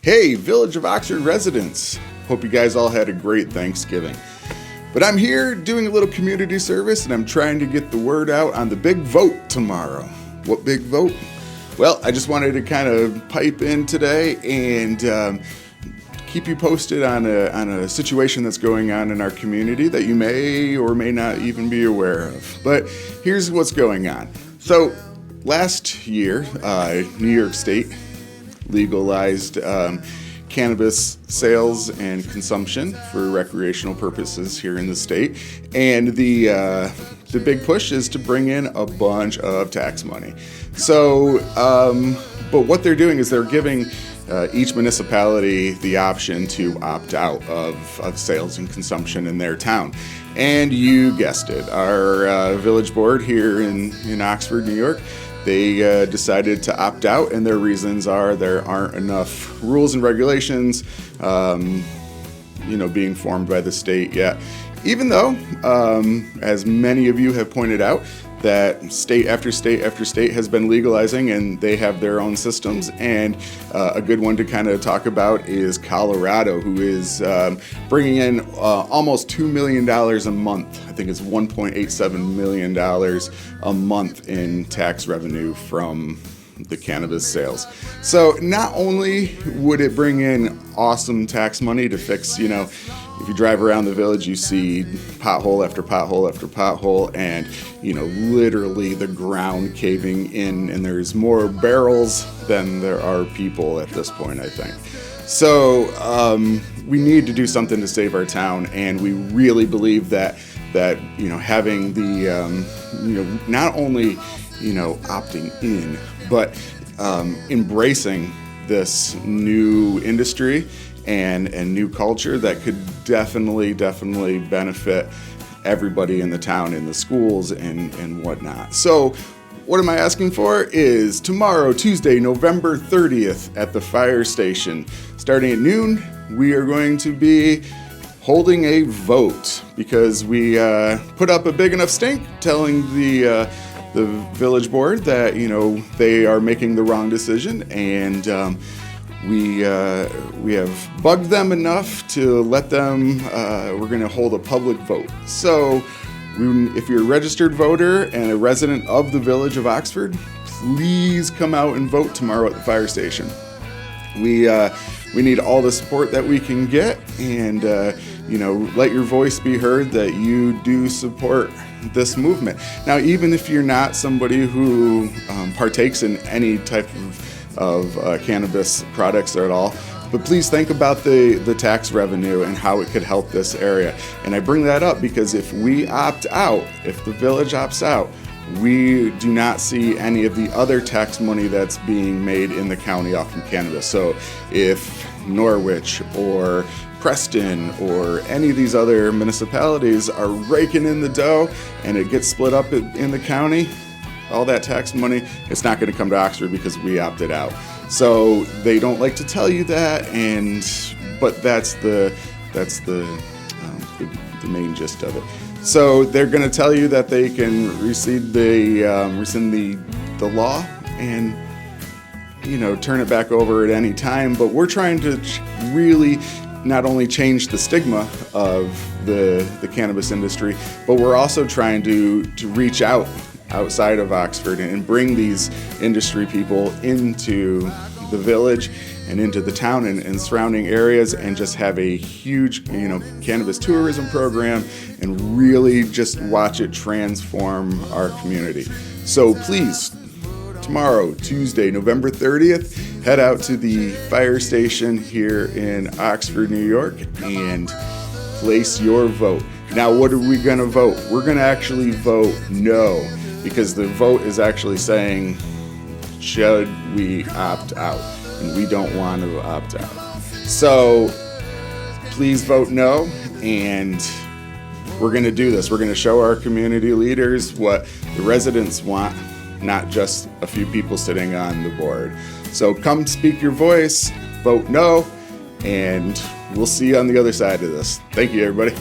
Hey, Village of Oxford residents. Hope you guys all had a great Thanksgiving. But I'm here doing a little community service and I'm trying to get the word out on the big vote tomorrow. What big vote? Well, I just wanted to kind of pipe in today and keep you posted on a situation that's going on in our community that you may or may not even be aware of. But here's what's going on. So last year, New York State legalized cannabis sales and consumption for recreational purposes here in the state, and the big push is to bring in a bunch of tax money. So, but what they're doing is they're giving each municipality the option to opt out of sales and consumption in their town. And you guessed it, our village board here in Oxford, New York, they decided to opt out, and their reasons are there aren't enough rules and regulations, being formed by the state yet. Even though, as many of you have pointed out, that state after state after state has been legalizing and they have their own systems. And a good one to kind of talk about is Colorado, who is bringing in almost $2 million a month. I think it's $1.87 million a month in tax revenue from the cannabis sales. So not only would it bring in awesome tax money to fix, if you drive around the village, you see pothole after pothole after pothole, and literally the ground caving in, and there's more barrels than there are people at this point, I think. So we need to do something to save our town, and we really believe that having the not only opting in, but embracing this new industry and new culture that could definitely benefit everybody in the town, in the schools and whatnot. So what am I asking for is tomorrow, Tuesday, November 30th at the fire station. Starting at noon, we are going to be holding a vote because we put up a big enough stink telling the village board that they are making the wrong decision, and we have bugged them enough to let them. We're going to hold a public vote. So if you're a registered voter and a resident of the Village of Oxford, please come out and vote tomorrow at the fire station. We need all the support that we can get, and let your voice be heard that you do support this movement. Now, even if you're not somebody who partakes in any type of cannabis products at all, but please think about the tax revenue and how it could help this area. And I bring that up because if we opt out, if the village opts out, we do not see any of the other tax money that's being made in the county off of cannabis. So if Norwich or Preston or any of these other municipalities are raking in the dough and it gets split up in the county, all that tax money, it's not going to come to Oxford because we opted out. So they don't like to tell you that, but that's the main gist of it. So they're going to tell you that they can rescind the law and turn it back over at any time. But we're trying to really not only change the stigma of the cannabis industry, but we're also trying to reach outside of Oxford and bring these industry people into the village and into the town and surrounding areas, and just have a huge cannabis tourism program and really just watch it transform our community. So please, tomorrow, Tuesday, November 30th, head out to the fire station here in Oxford, New York, and place your vote. Now, what are we going to vote? We're going to actually vote no, because the vote is actually saying, should we opt out? And we don't want to opt out. So please vote no, and we're going to do this. We're going to show our community leaders what the residents want, not just a few people sitting on the board. So come speak your voice, vote no, and we'll see you on the other side of this. Thank you, everybody.